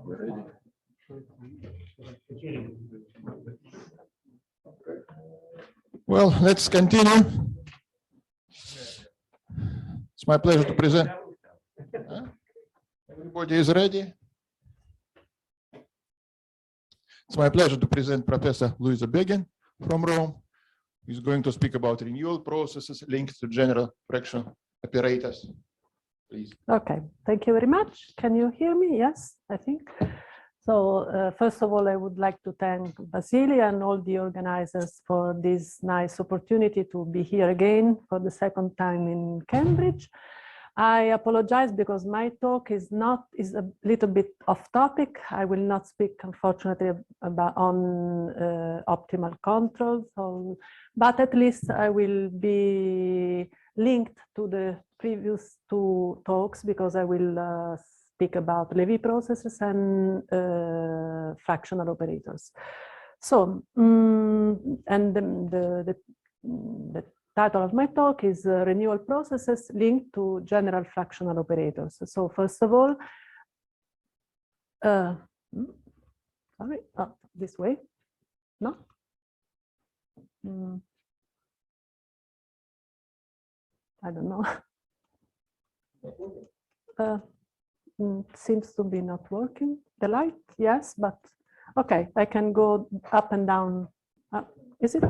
We're ready. Well, let's continue. It's my pleasure to present. Everybody is ready. It's my pleasure to present Professor Luisa Beghin from Rome, who is going to speak about renewal processes linked to general fractional operators. Please. Okay, thank you very much. Can you hear me? Yes, I think. So first of all, I would like to thank Vasily and all the organizers for this nice opportunity to be here again for the second time in Cambridge. I apologize because my talk is a little bit off topic. I will not speak, unfortunately, on optimal control. But at least I will be linked to the previous two talks because I will speak about Levy processes and fractional operators. So, and the title of my talk is Renewal Processes Linked to General Fractional Operators. So first of all, sorry, this way, no? I don't know. Seems to be not working. The light, yes, but okay, I can go up and down. Is it?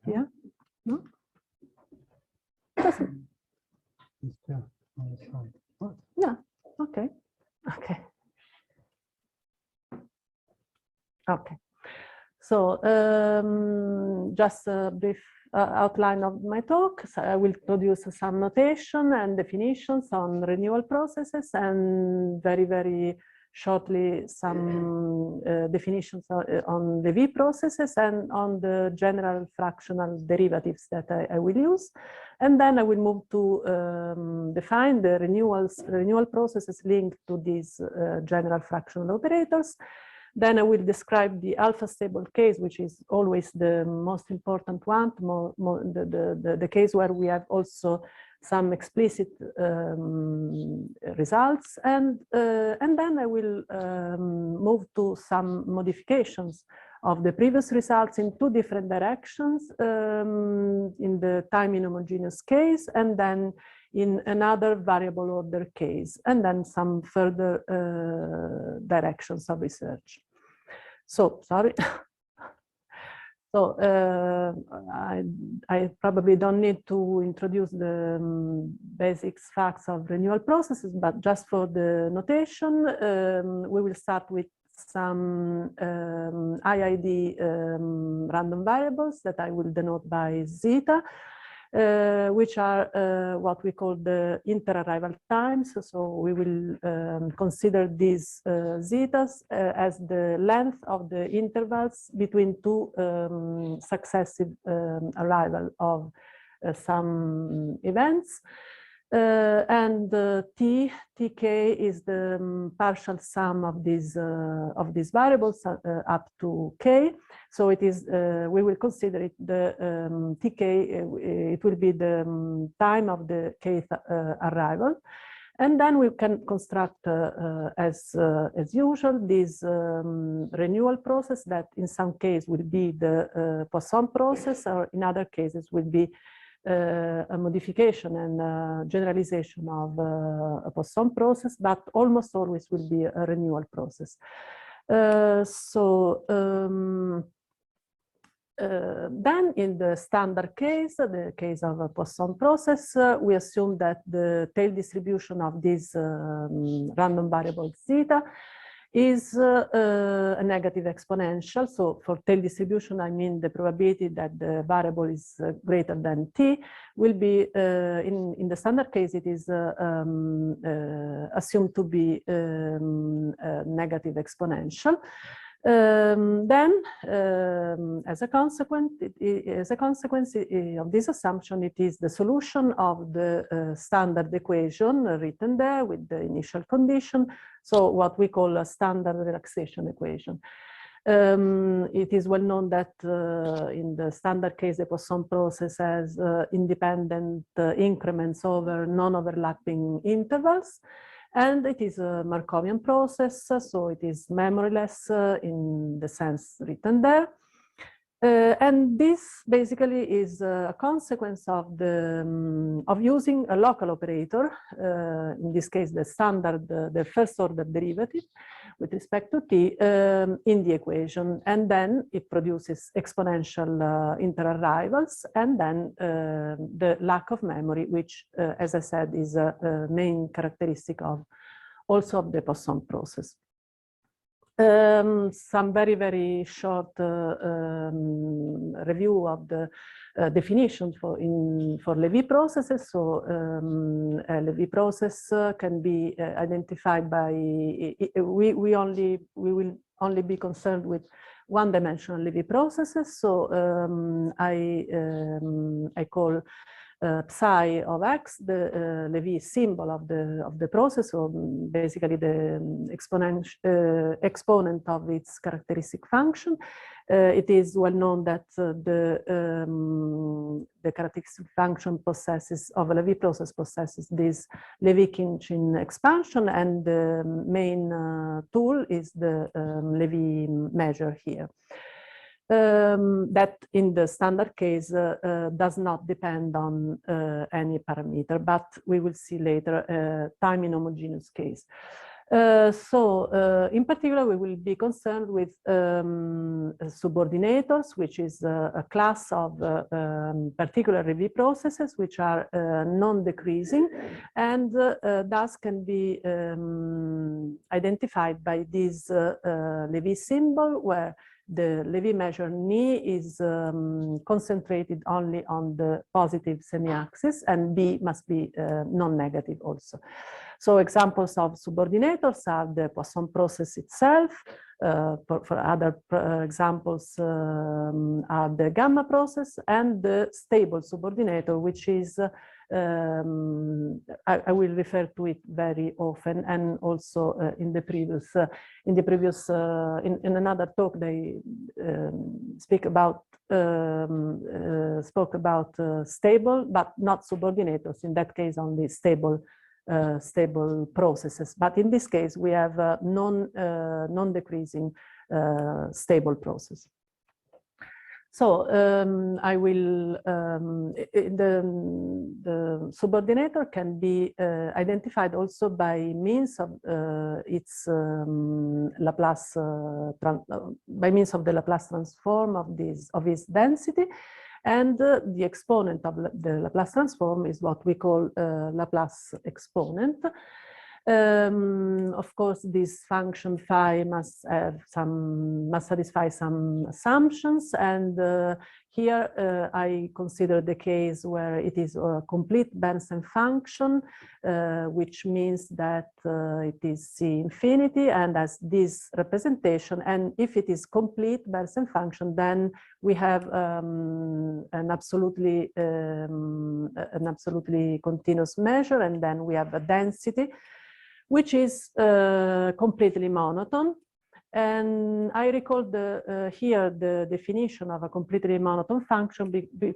Yeah, no? Yeah, okay, okay. Okay, so just a brief outline of my talk. So I will produce some notation and definitions on renewal processes and very shortly some definitions on the V processes and on the general fractional derivatives that I will use. And then I will move to define the renewal processes linked to these general fractional operators. Then I will describe the alpha stable case, which is always the most important one, the case where we have also some explicit results. And then I will move to some modifications of the previous results in two different directions, in the time inhomogeneous case, and then in another variable order case, and then some further directions of research. So, sorry. So I probably don't need to introduce the basics facts of renewal processes, but just for the notation, we will start with some IID random variables that I will denote by zeta, which are what we call the inter-arrival times. So we will consider these zetas as the length of the intervals between two successive arrival of some events. And tk is the partial sum of these variables up to k. So it is we will consider it the tk. It will be the time of the kth arrival, and then we can construct as usual this renewal process that in some case will be the Poisson process, or in other cases will be a modification and generalization of a Poisson process, but almost always will be a renewal process. Then in the standard case, the case of a Poisson process, we assume that the tail distribution of this random variable zeta is a negative exponential. So for tail distribution, I mean the probability that the variable is greater than t will be, in the standard case, it is assumed to be a negative exponential. Then, as a consequence of this assumption, it is the solution of the standard equation written there with the initial condition, so what we call a standard relaxation equation. It is well known that in the standard case, the Poisson process has independent increments over non-overlapping intervals. And it is a Markovian process, so it is memoryless in the sense written there. And this basically is a consequence of of using a local operator, in this case the standard, the first order derivative with respect to t in the equation, and then it produces exponential interarrivals, and then the lack of memory, which, as I said, is a main characteristic of also of the Poisson process. Some very short review of the definition for Levy processes. So a Levy process can be identified by we will only be concerned with one-dimensional Levy processes. So I call psi of x the Levy symbol of the process, so basically the exponent of its characteristic function. It is well known that the characteristic function possesses of a Levy process possesses this Levy-Khinchin expansion, and the main tool is the Levy measure here. That in the standard case does not depend on any parameter, but we will see later time inhomogeneous case. In particular, we will be concerned with subordinators, which is a class of particular Levy processes which are non-decreasing, and thus can be identified by this Levy symbol, where the Levy measure Ni is concentrated only on the positive semi-axis, and B must be non-negative also. So examples of subordinators are the Poisson process itself. For other examples are the gamma process, and the stable subordinator, which is I will refer to it very often, and also in another talk they spoke about stable but not subordinators. In that case, only stable processes. But in this case, we have non-decreasing stable process. So I will, the subordinator can be identified also by means of its Laplace, by means of the Laplace transform of its density. And the exponent of the Laplace transform is what we call Laplace exponent. Of course, this function phi must satisfy some assumptions, and here I consider the case where it is a complete Bernstein function, which means that it is C infinity and has this representation. And if it is complete Bernstein function, then we have an absolutely continuous measure, and then we have a density which is completely monotone. And I recall here the definition of a completely monotone function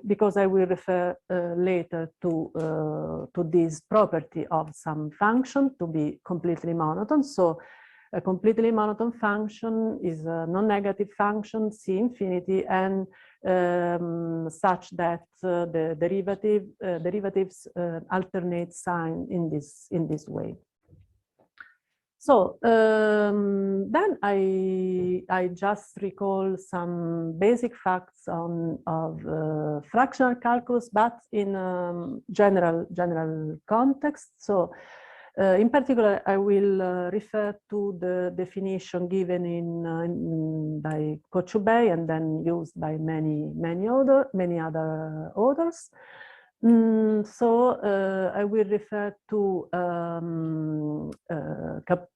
because I will refer later to this property of some function to be completely monotone. So a completely monotone function is a non-negative function, C infinity, and such that the derivatives alternate sign in this way. So then I just recall some basic facts of fractional calculus, but in general context. So in particular, I will refer to the definition given by Kochubei and then used by many other authors. So I will refer to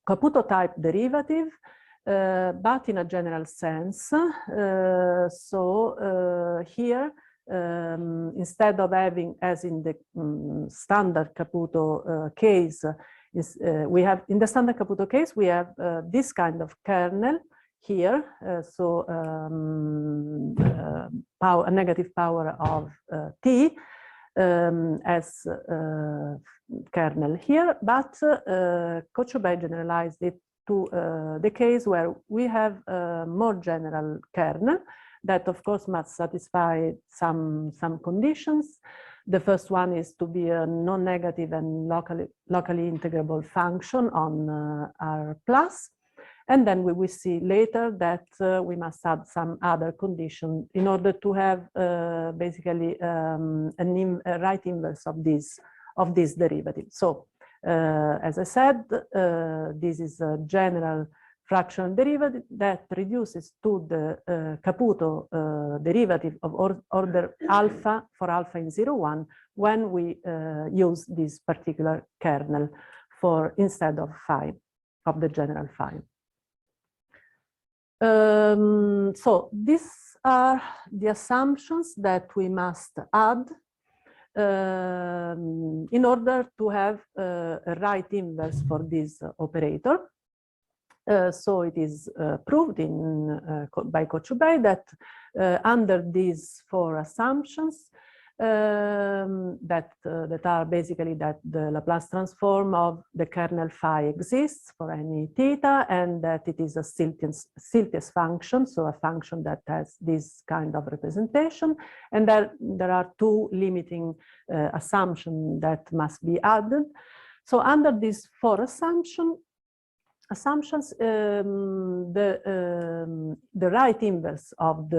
Caputo type derivative, but in a general sense. So here, instead of having, as in the standard Caputo case, we have in the standard Caputo case we have this kind of kernel here, so power, a negative power of t as kernel here, but Kochubei generalized it to the case where we have a more general kernel that of course must satisfy some conditions. The first one is to be a non-negative and locally integrable function on R plus. And then we will see later that we must add some other condition in order to have basically a right inverse of this derivative. So as I said, this is a general fractional derivative that reduces to the Caputo derivative of order alpha for alpha in 0, 1 when we use this particular kernel for instead of phi, of the general phi. So these are the assumptions that we must add in order to have a right inverse for this operator. So it is proved by Kochubei that under these 4 assumptions that are basically that the Laplace transform of the kernel phi exists for any theta, and that it is a Siltius function, so a function that has this kind of representation, and that there are 2 limiting assumptions that must be added. So under these 4 assumptions, the right inverse of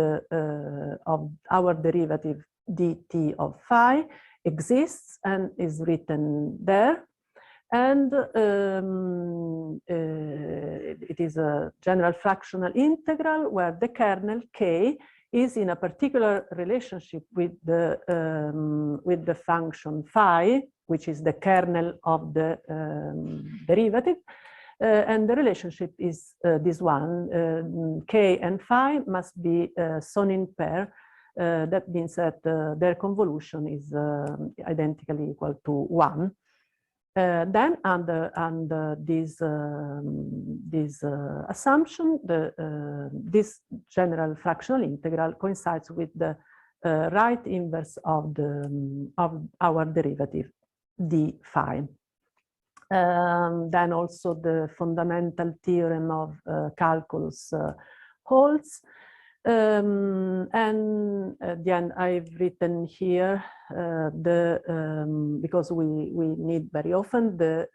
our derivative dt of phi exists and is written there, and it is a general fractional integral where the kernel k is in a particular relationship with the function phi, which is the kernel of the derivative. And the relationship is this one, k and phi must be Sonin pair. That means that their convolution is identically equal to 1. Then under this assumption, this general fractional integral coincides with the right inverse of our derivative d phi. Then also the fundamental theorem of calculus holds. And again, I've written here because we need very often the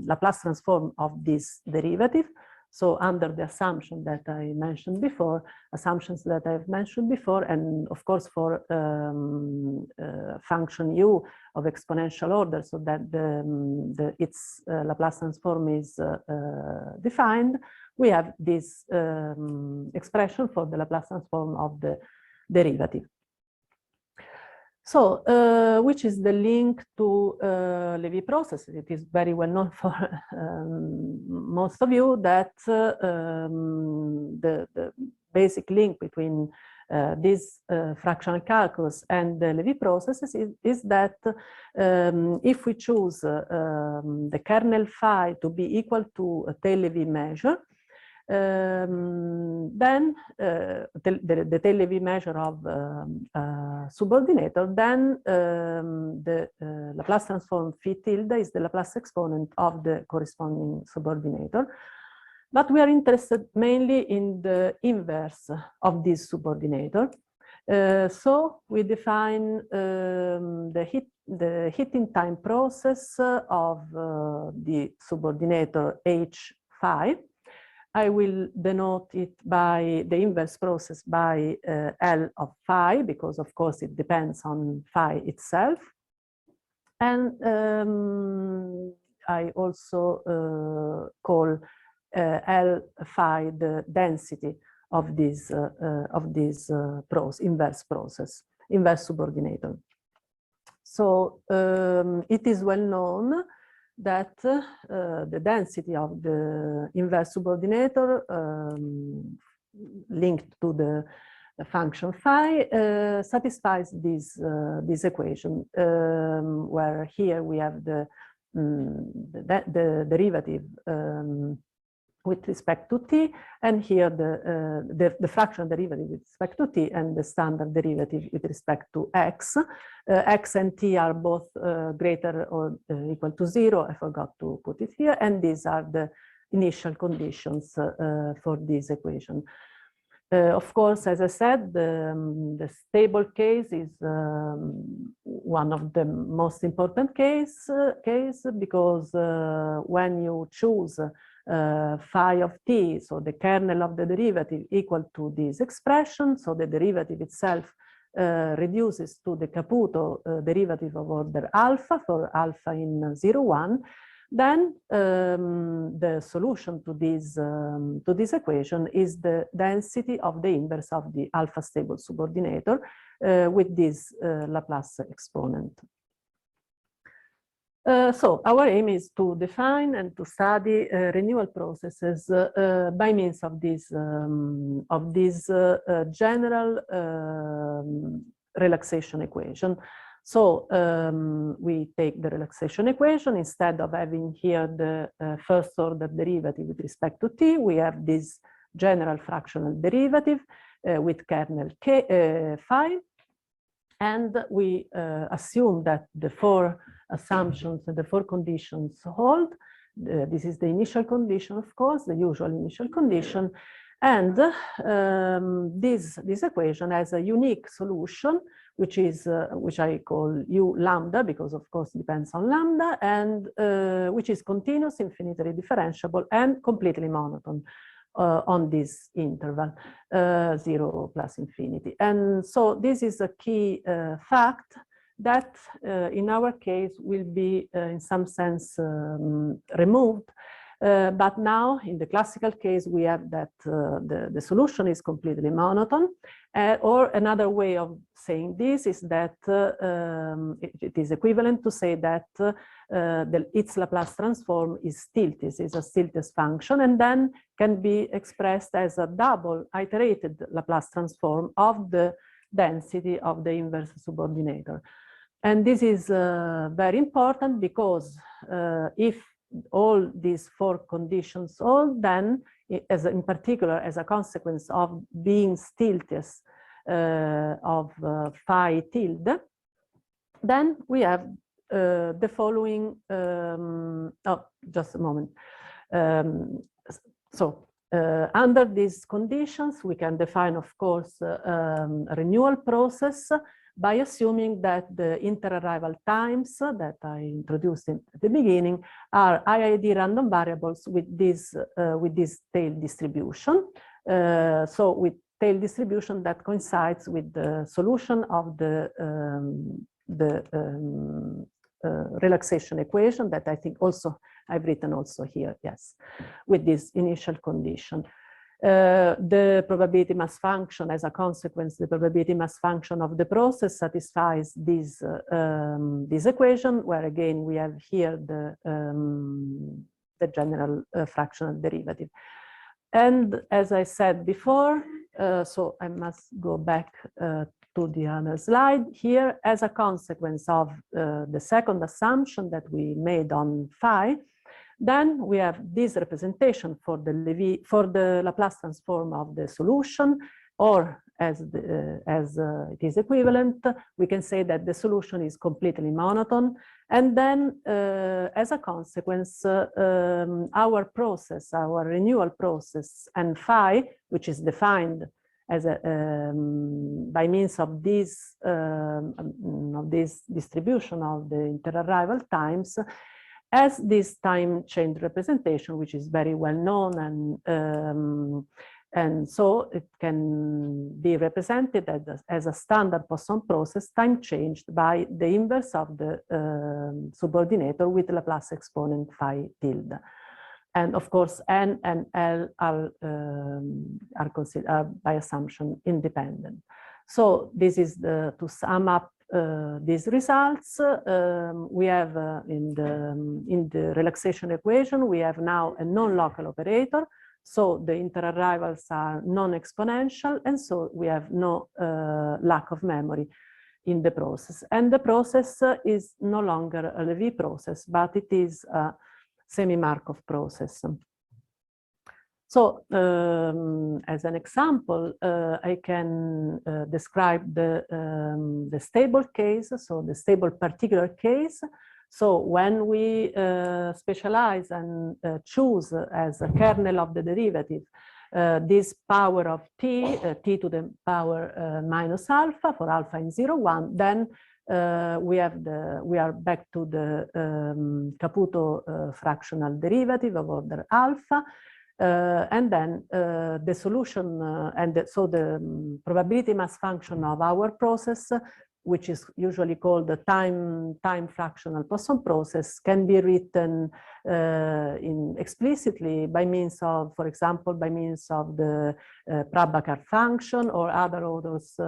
Laplace transform of this derivative. So under the assumptions that I've mentioned before, and of course for function u of exponential order, so that its Laplace transform is defined, we have this expression for the Laplace transform of the derivative. So, which is the link to Lévy process? It is very well known for most of you that the basic link between this fractional calculus and the Lévy processes is that if we choose the kernel phi to be equal to a tail-Lévy measure, then the tail-Lévy measure of subordinator, then the Laplace transform phi tilde is the Laplace exponent of the corresponding subordinator. But we are interested mainly in the inverse of this subordinator. So we define the heating time process of the subordinator H phi. I will denote it by the inverse process by L of phi, because of course it depends on phi itself. And I also call L phi the density of this inverse process, inverse subordinator. So it is well known that the density of the inverse subordinator linked to the function phi satisfies this equation, where here we have the derivative with respect to t, and here the fractional derivative with respect to t and the standard derivative with respect to x. X and t are both greater or equal to 0. I forgot to put it here, and these are the initial conditions for this equation. Of course, as I said, the stable case is one of the most important case because when you choose phi of t, so the kernel of the derivative equal to this expression, so the derivative itself reduces to the Caputo derivative of order alpha for alpha in 0, 1, then the solution to this equation is the density of the inverse of the alpha stable subordinator with this Laplace exponent. So our aim is to define and to study renewal processes by means of this general relaxation equation. So we take the relaxation equation. Instead of having here the first order derivative with respect to t, we have this general fractional derivative with kernel k, phi. And we assume that the 4 assumptions and the 4 conditions hold. This is the initial condition, of course, the usual initial condition. And this equation has a unique solution, which I call u lambda, because of course it depends on lambda, and which is continuous, infinitely differentiable, and completely monotone on this interval, 0 plus infinity. And so this is a key fact that in our case will be in some sense removed. But now in the classical case, we have that the solution is completely monotone. Or another way of saying this is that it is equivalent to say that its Laplace transform is tilted, is a tilted function, and then can be expressed as a double iterated Laplace transform of the density of the inverse subordinator. And this is very important because if all these 4 conditions hold, then in particular as a consequence of being stiltious of phi tilde, then we have the following, just a moment. Under these conditions, we can define, of course, a renewal process by assuming that the interarrival times that I introduced at the beginning are IID random variables with this tail distribution. So with tail distribution that coincides with the solution of the relaxation equation that I think also I've written also here, yes, with this initial condition. The probability mass function, as a consequence, the probability mass function of the process satisfies this equation, where again we have here the general fractional derivative. And as I said before, so I must go back to the other slide here, as a consequence of the second assumption that we made on phi, then we have this representation for the Laplace transform of the solution, or as it is equivalent, we can say that the solution is completely monotone. And then as a consequence, our process, our renewal process, and phi, which is defined as by means of this distribution of the interarrival times, as this time change representation, which is very well known, and so it can be represented as a standard Poisson process time changed by the inverse of the subordinator with Laplace exponent phi tilde. And of course, N and L are considered by assumption independent. So this is to sum up these results. We have in the relaxation equation, we have now a non-local operator. So the interarrivals are non-exponential, and so we have no lack of memory in the process. And the process is no longer a Levy process, but it is a semi-Markov process. So as an example, I can describe the stable case, so the stable particular case. So when we specialize and choose as a kernel of the derivative this power of t, t to the power minus alpha for alpha in 0, 1, then we are back to the Caputo fractional derivative of order alpha. And then the solution, so the probability mass function of our process, which is usually called the time fractional Poisson process, can be written explicitly by means of, for example, by means of the Prabhakar function or other authors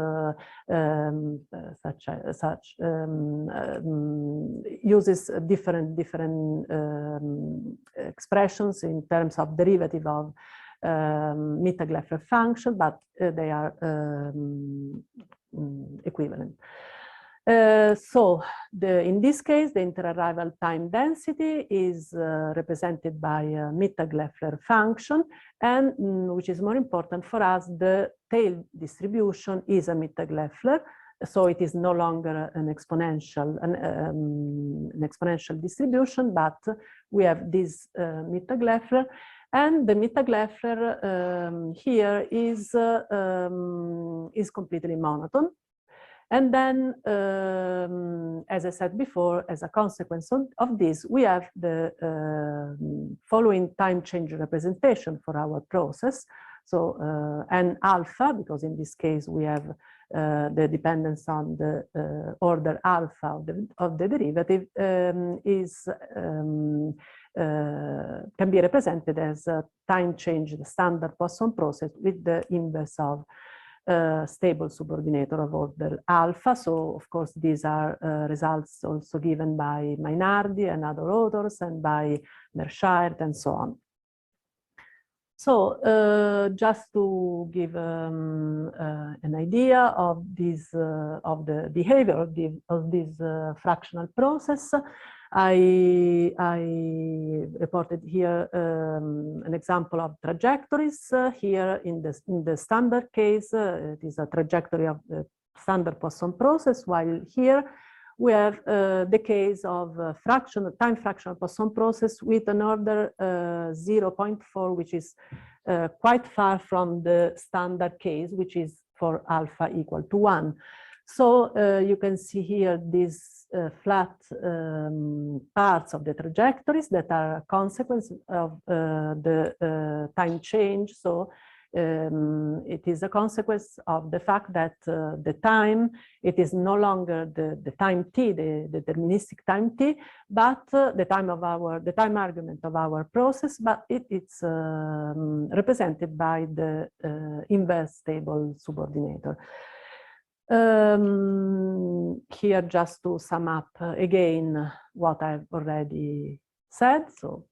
uses different expressions in terms of derivative of Mittag-Leffler function, but they are equivalent. So in this case, the interarrival time density is represented by a Mittag-Leffler function, and which is more important for us, the tail distribution is a Mittag-Leffler, so it is no longer an exponential distribution, but we have this Mittag-Leffler. And the Mittag-Leffler here is completely monotone. And then, as I said before, as a consequence of this, we have the following time change representation for our process. So n alpha, because in this case we have the dependence on the order alpha of the derivative, can be represented as a time change, the standard Poisson process with the inverse of stable subordinator of order alpha. So of course these are results also given by Mainardi and other authors and by Mershire and so on. So just to give an idea of this of the behavior of this fractional process, I reported here an example of trajectories. Here in the standard case, it is a trajectory of the standard Poisson process, while here we have the case of time fractional Poisson process with an order 0.4, which is quite far from the standard case, which is for alpha equal to 1. So you can see here these flat parts of the trajectories that are a consequence of the time change. So it is a consequence of the fact that the time, it is no longer the time t, the deterministic time t, but the time argument of our process, but it's represented by the inverse stable subordinator. Here, just to sum up again what I've already said, so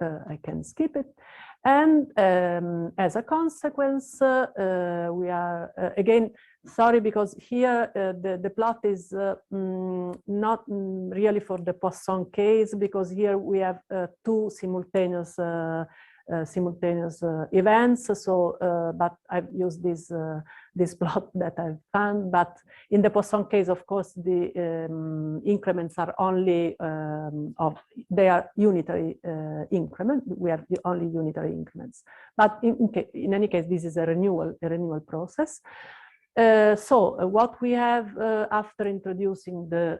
I can skip it. And as a consequence, we are again, sorry, because here the plot is not really for the Poisson case, because here we have two simultaneous events. So, but I've used this plot that I've found. But in the Poisson case, of course, the increments are only they are unitary increment. We have only unitary increments. But in any case, this is a renewal process. So what we have after introducing the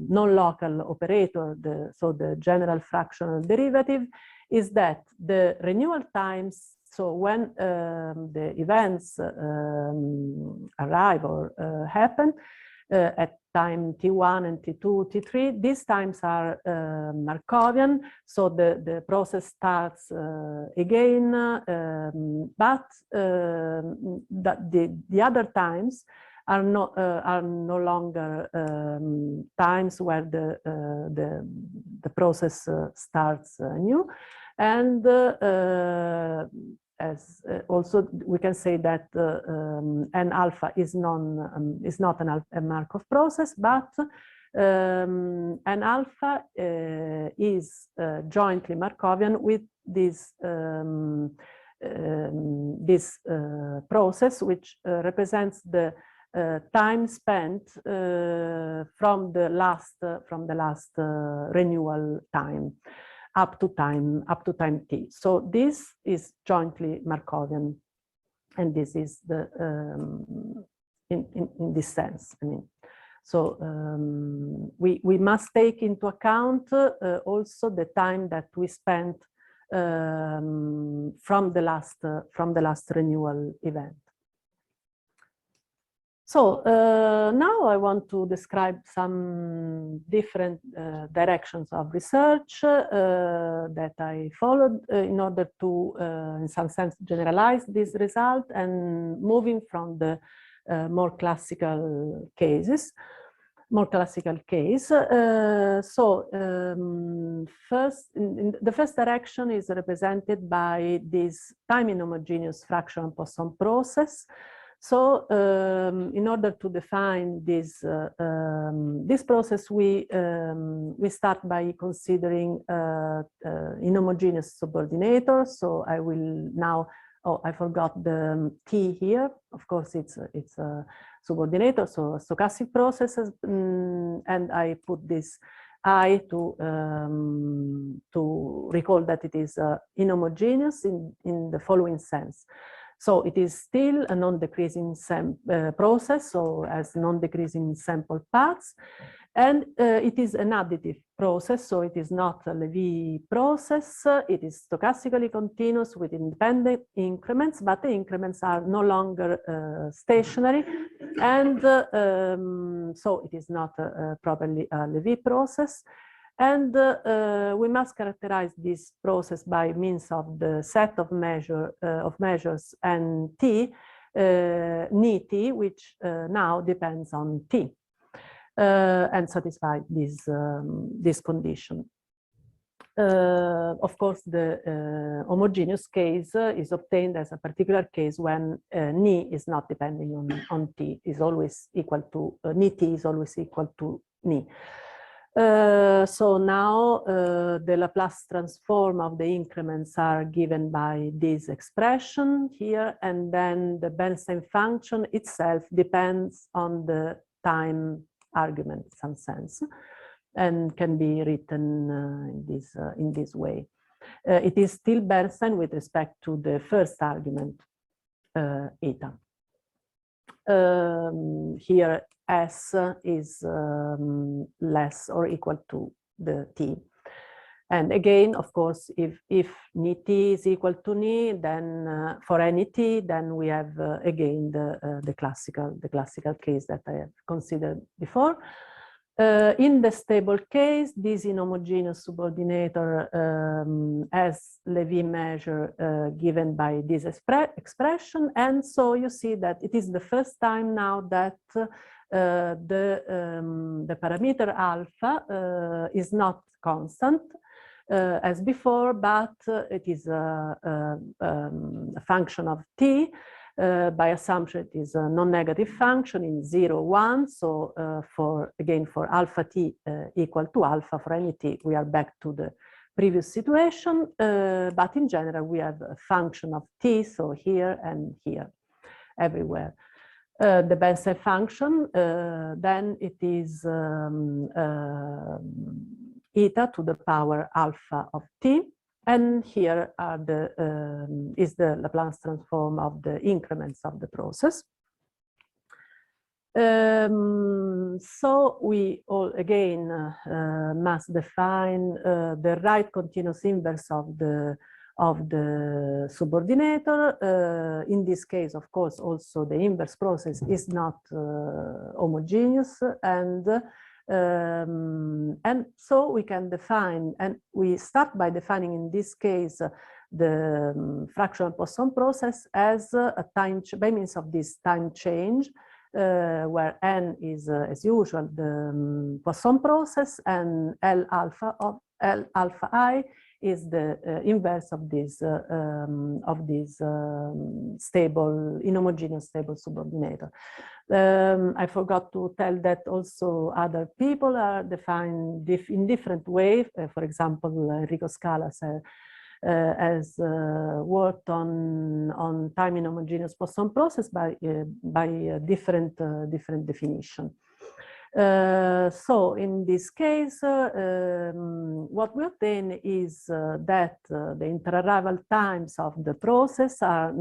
non-local operator, so the general fractional derivative, is that the renewal times, so when the events arrive or happen at time t1 and t2, t3, these times are Markovian, so the process starts again, but the other times are no longer times where the process starts anew, and as also we can say that n alpha is not a Markov process, but And alpha is jointly Markovian with this process, which represents the time spent from the last renewal time up to time t. So this is jointly Markovian, and this is the in this sense. I mean, so we must take into account also the time that we spent from the last renewal event. So now I want to describe some different directions of research that I followed in order to, in some sense, generalize this result and moving from the more classical cases. First, the first direction is represented by this time inhomogeneous fractional Poisson process. So in order to define this process, we start by considering inhomogeneous subordinators. So I will now, oh, I forgot the T here. Of course, it's a subordinator, so a stochastic processes, and I put this I to recall that it is inhomogeneous in the following sense. So it is still a non-decreasing process, so as non-decreasing sample paths, and it is an additive process, so it is not a Levy process. It is stochastically continuous with independent increments, but the increments are no longer stationary, and so it is not properly a Levy process. And we must characterize this process by means of the set of measures and T, ni T, which now depends on T, and satisfy this condition. Of course, the homogeneous case is obtained as a particular case when ni is not depending on T, is always equal to ni T is always equal to ni. So now the Laplace transform of the increments are given by this expression here, and then the Bernstein function itself depends on the time argument in some sense, and can be written in this way. It is still Bernstein with respect to the first argument, eta. Here S is less or equal to the T. And again, of course, if ni T is equal to ni, then for any T, then we have again the classical case that I have considered before. In the stable case, this inhomogeneous subordinator has Levy measure given by this expression. And so you see that it is the first time now that the parameter alpha is not constant as before, but it is a function of T. By assumption, it is a non-negative function in 0, 1. So for alpha t equal to alpha, for any t, we are back to the previous situation. But in general, we have a function of t, so here and here, everywhere. The Bernstein function, then it is eta to the power alpha of t. And here are is the Laplace transform of the increments of the process. So we all again must define the right continuous inverse of the subordinator. In this case, of course, also the inverse process is not homogeneous, and so we can define, and we start by defining in this case the fractional Poisson process as a time, by means of this time change, where n is as usual the Poisson process, and L alpha I is the inverse of this stable, inhomogeneous stable subordinator. I forgot to tell that also other people are defined in different ways. For example, Enrico Scalas has worked on time inhomogeneous Poisson process by a different definition. So in this case, what we obtain is that the interarrival times of the process are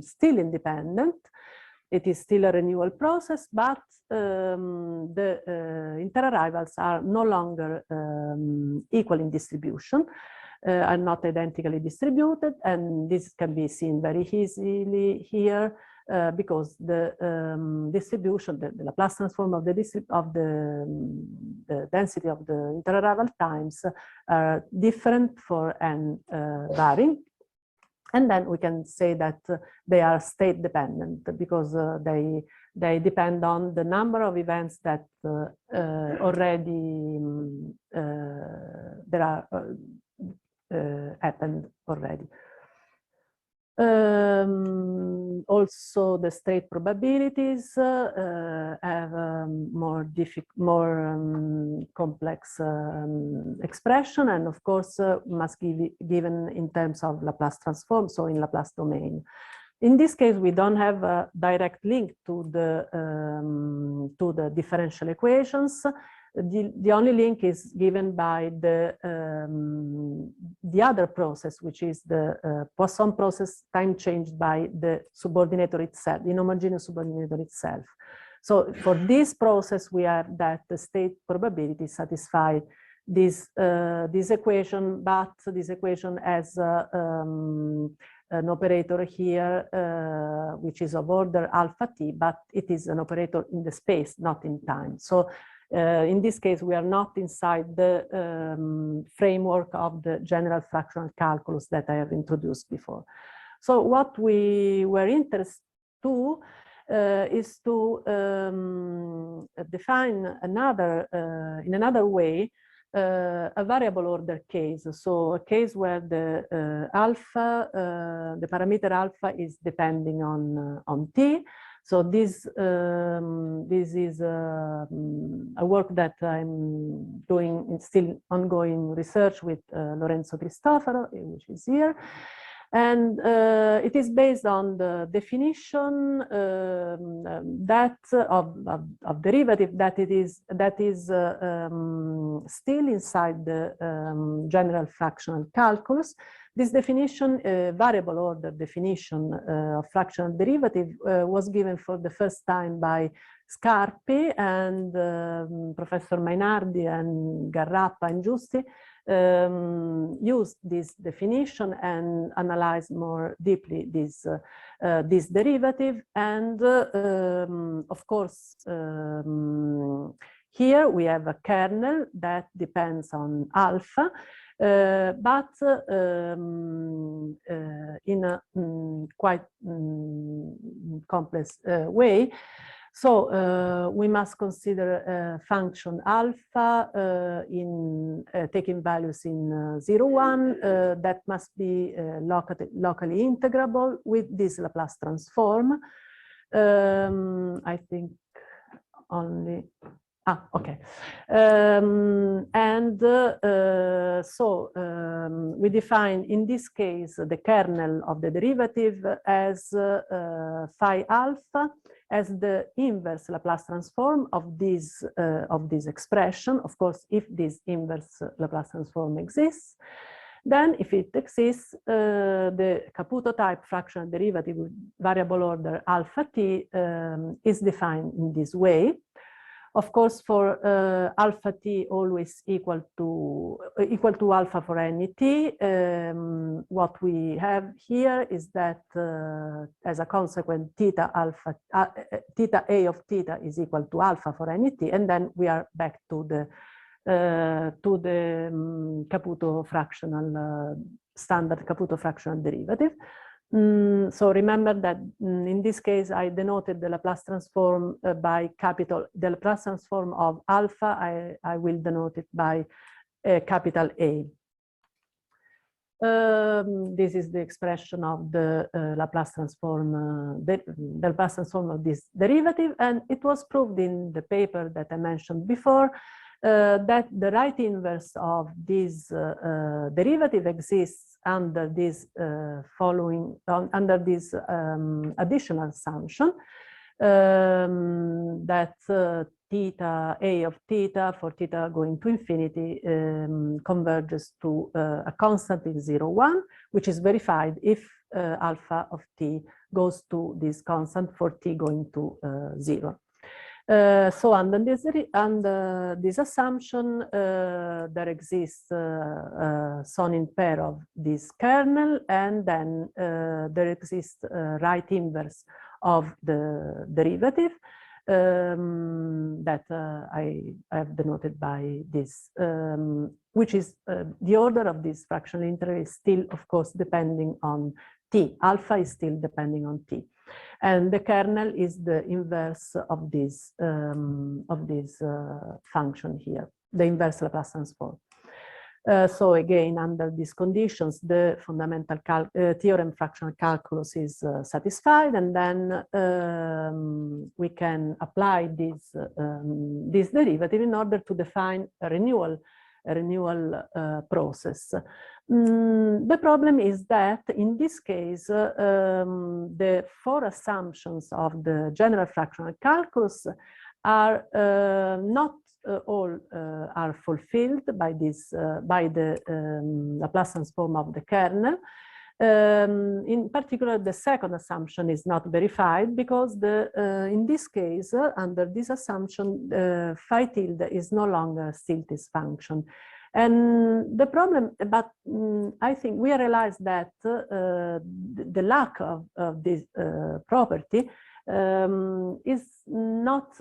still independent. It is still a renewal process, but the interarrivals are no longer equal in distribution, are not identically distributed, and this can be seen very easily here because the distribution, the Laplace transform of the density of the interarrival times are different for n varying. And then we can say that they are state dependent because they depend on the number of events that already happened already. Also, the state probabilities have more complex expression, and of course must be given in terms of Laplace transform, so in Laplace domain. In this case, we don't have a direct link to the differential equations. The only link is given by the other process, which is the Poisson process time changed by the subordinator itself, the inhomogeneous subordinator itself. So for this process, we have that the state probability satisfy this equation, but this equation has an operator here, which is of order alpha t, but it is an operator in the space, not in time. So in this case, we are not inside the framework of the general fractional calculus that I have introduced before. So what we were interested to is to define in another way a variable order case. So a case where the the parameter alpha is depending on t. So this is a work that I'm doing in still ongoing research with Lorenzo Cristofaro, which is here. And it is based on the definition that of derivative that is still inside the general fractional calculus. This definition, variable order definition of fractional derivative, was given for the first time by Scarpi and Professor Mainardi and Garrappa and Giusti used this definition and analyzed more deeply this derivative. And of course, here we have a kernel that depends on alpha. But in a quite complex way. So we must consider a function alpha in taking values in 0, 1 that must be locally integrable with this Laplace transform. I think only. Okay. We define in this case the kernel of the derivative as phi alpha as the inverse Laplace transform of this expression. Of course, if this inverse Laplace transform exists, then if it exists, the Caputo type fractional derivative with variable order alpha t is defined in this way. Of course, for alpha t always equal to alpha for any t, what we have here is that as a consequence, theta a of theta is equal to alpha for any t, and then we are back to the Caputo fractional standard Caputo fractional derivative. So remember that in this case, I denoted the Laplace transform by capital, the Laplace transform of alpha, I will denote it by capital A. This is the expression of the Laplace transform, the Laplace transform of this derivative, and it was proved in the paper that I mentioned before that the right inverse of this derivative exists under this under this additional assumption that theta A of theta for theta going to infinity converges to a constant in 0, 1, which is verified if alpha of t goes to this constant for t going to 0. So under this assumption, there exists a Sonin pair of this kernel, and then there exists a right inverse of the derivative that I have denoted by this, which is the order of this fractional interval is still, of course, depending on t. Alpha is still depending on t. And the kernel is the inverse of this function here, the inverse Laplace transform. So again, under these conditions, the fundamental theorem fractional calculus is satisfied, and then we can apply this derivative in order to define a renewal process. The problem is that in this case, the 4 assumptions of the general fractional calculus are not all are fulfilled by this by the Laplace transform of the kernel. In particular, the second assumption is not verified because in this case, under this assumption, phi tilde is no longer still this function. And the problem, but I think we realize that the lack of this property is not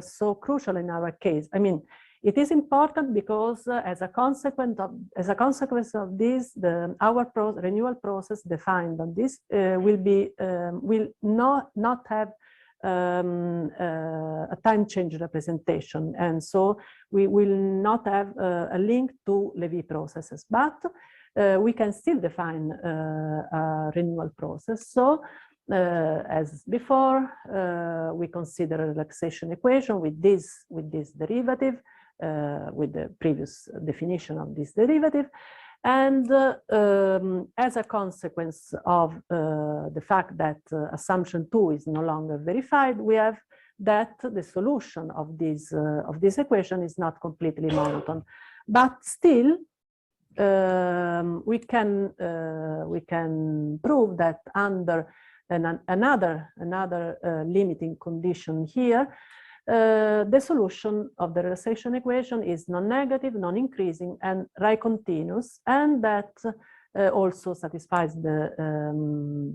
so crucial in our case. I mean, it is important because as a consequence of this, our renewal process defined on this will not have a time change representation, and so we will not have a link to Levy processes, but we can still define a renewal process. So as before, we consider a relaxation equation with this derivative, with the previous definition of this derivative. And as a consequence of the fact that assumption 2 is no longer verified, we have that the solution of this equation is not completely monotone. But still, we can prove that under another limiting condition here, the solution of the relaxation equation is non-negative, non-increasing, and right continuous, and that also satisfies the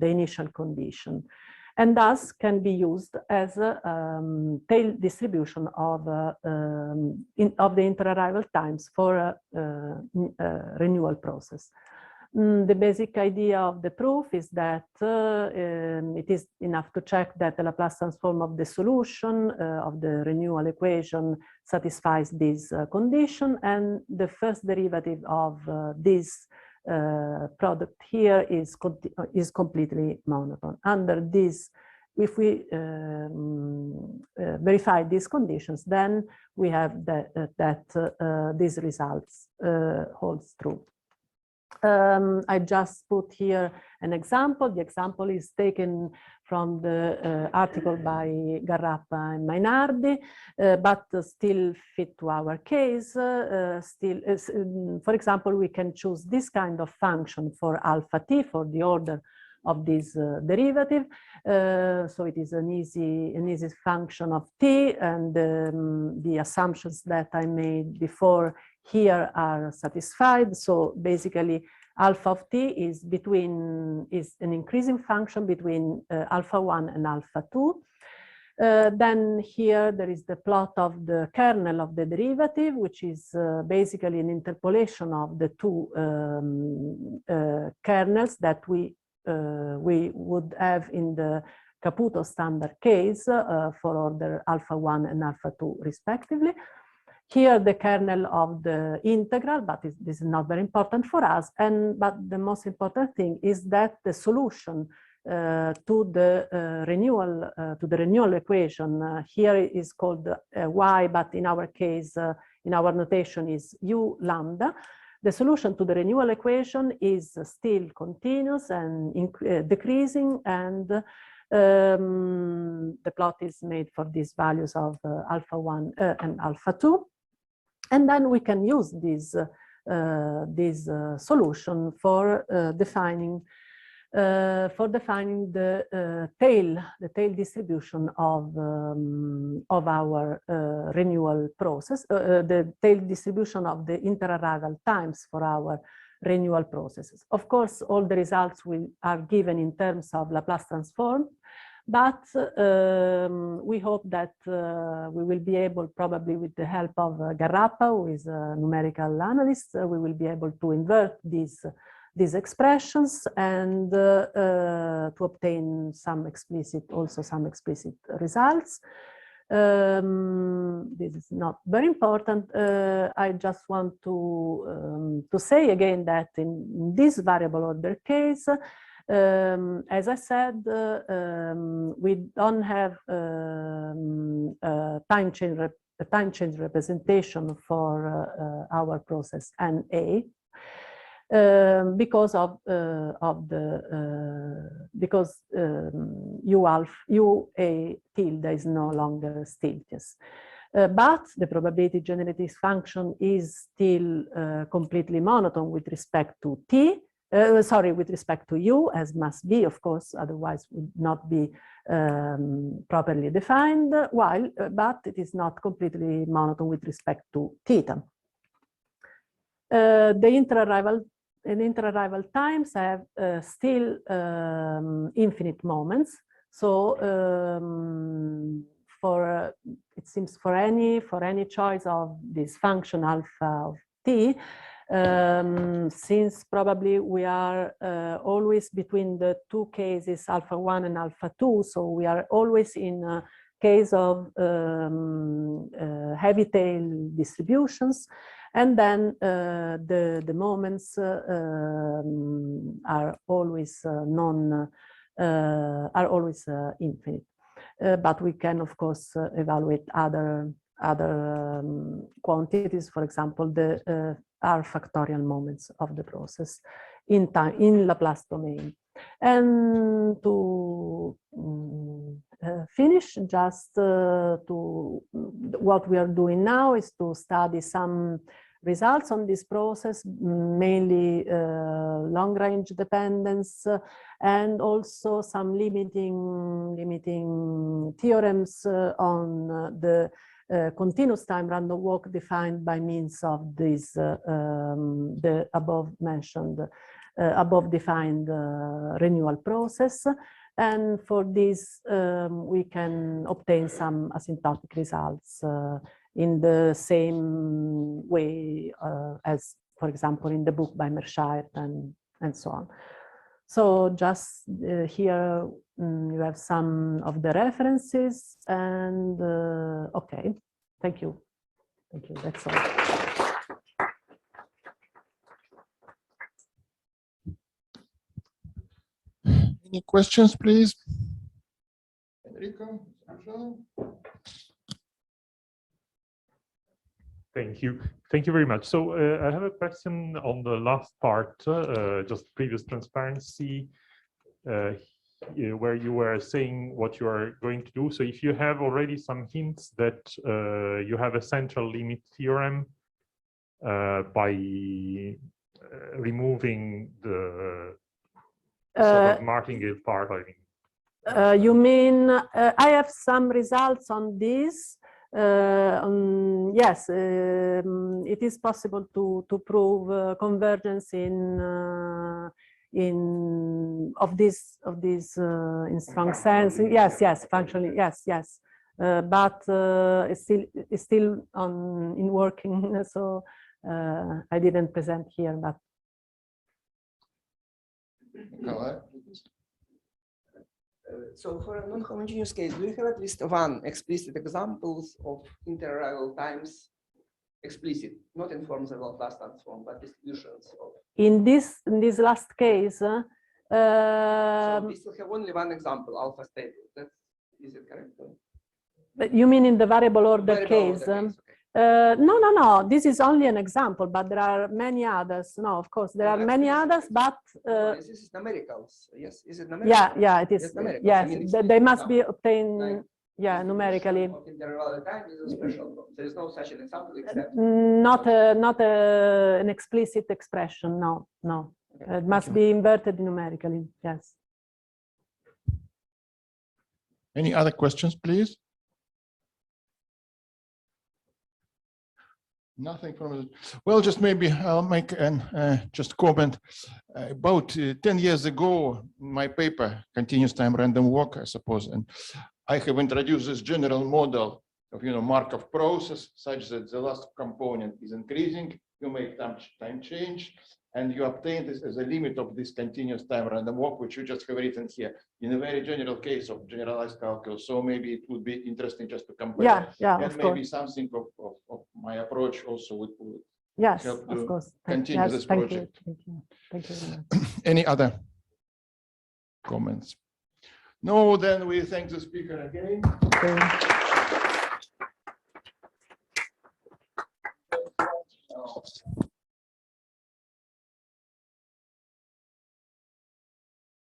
initial condition, and thus can be used as a tail distribution of the interarrival times for a renewal process. The basic idea of the proof is that it is enough to check that the Laplace transform of the solution of the renewal equation satisfies this condition, and the first derivative of this product here is completely monotone. Under this, if we verify these conditions, then we have that these results holds true. I just put here an example. The example is taken from the article by Garrappa and Mainardi, but still fit to our case. For example, we can choose this kind of function for alpha t for the order of this derivative. So it is an easy function of t, and the assumptions that I made before here are satisfied. So basically, alpha of t is an increasing function between alpha 1 and alpha 2. Then here there is the plot of the kernel of the derivative, which is basically an interpolation of the two kernels that we would have in the Caputo standard case for order alpha 1 and alpha 2 respectively. here the kernel of the integral, but this is not very important for us. But the most important thing is that the solution to the renewal equation here is called y, but in our case, in our notation is u lambda. The solution to the renewal equation is still continuous and decreasing, and the plot is made for these values of alpha 1 and alpha 2. And then we can use this solution for defining the tail distribution of our renewal process, the tail distribution of the interarrival times for our renewal processes. Of course, all the results are given in terms of Laplace transform, but we hope that we will be able, probably with the help of Garrappa, who is a numerical analyst, we will be able to invert these expressions and to obtain some explicit results. This is not very important. I just want to say again that in this variable order case, as I said, we don't have a time change representation for our process NA. Because UA tilde is no longer stiltious. But the probability generating function is still completely monotone with respect to T, with respect to U, as must be, of course, otherwise would not be properly defined, but it is not completely monotone with respect to theta. The interarrival times have still infinite moments. So it seems for any choice of this function alpha of t, since probably we are always between the two cases alpha 1 and alpha 2, so we are always in a case of heavy tail distributions. And then the moments are always infinite. But we can, of course, evaluate other quantities, for example, the R factorial moments of the process in time in Laplace domain. And to finish, just what we are doing now is to study some results on this process, mainly long-range dependence, and also some limiting theorems on the continuous time random walk defined by means of this the above defined renewal process. And for this, we can obtain some asymptotic results in the same way as, for example, in the book by Mershire and so on. So just here you have some of the references, and okay, thank you. Thank you, that's all. Any questions, please? Enrico? Thank you. Thank you very much. So I have a question on the last part, just previous transparency, where you were saying what you are going to do. So if you have already some hints that you have a central limit theorem by removing the sort of martingale part, I mean. You mean I have some results on this? Yes, it is possible to prove convergence of this in strong sense. Yes, functionally, yes. But it's still in working. So I didn't present here, but. So for a non-homogeneous case, do you have at least one explicit examples of interarrival times explicit, not in forms of Laplace transform, but distributions of. In this last case, So we still have only one example, alpha stable. Is it correct? but you mean in the variable order Variable case? order case, okay. No. This is only an example, but there are many others. No, of course, there are many others, but No, this is numericals. Yes, is it numerical? yeah, it is. It's numericals. I Yes, mean, it's they must be example. obtained, Like yeah, numerically. Of interval time is a special. There is no such an example except. Not an explicit expression. No. Okay. It must be inverted numerically. Yes. Any other questions, please? Nothing from, well, just maybe I'll make an just comment. About 10 years ago, my paper, Continuous Time Random Walk, I suppose, and I have introduced this general model of, Markov process such that the last component is increasing, you make time change, and you obtain this as a limit of this continuous time random walk, which you just have written here in a very general case of generalized calculus. So maybe it would be interesting just to compare. Yeah, And of maybe course. something of my approach also would Yes, help of to course. continue this Thank you. project. Thank you very much. Any other comments? No, then we thank the speaker again. Okay.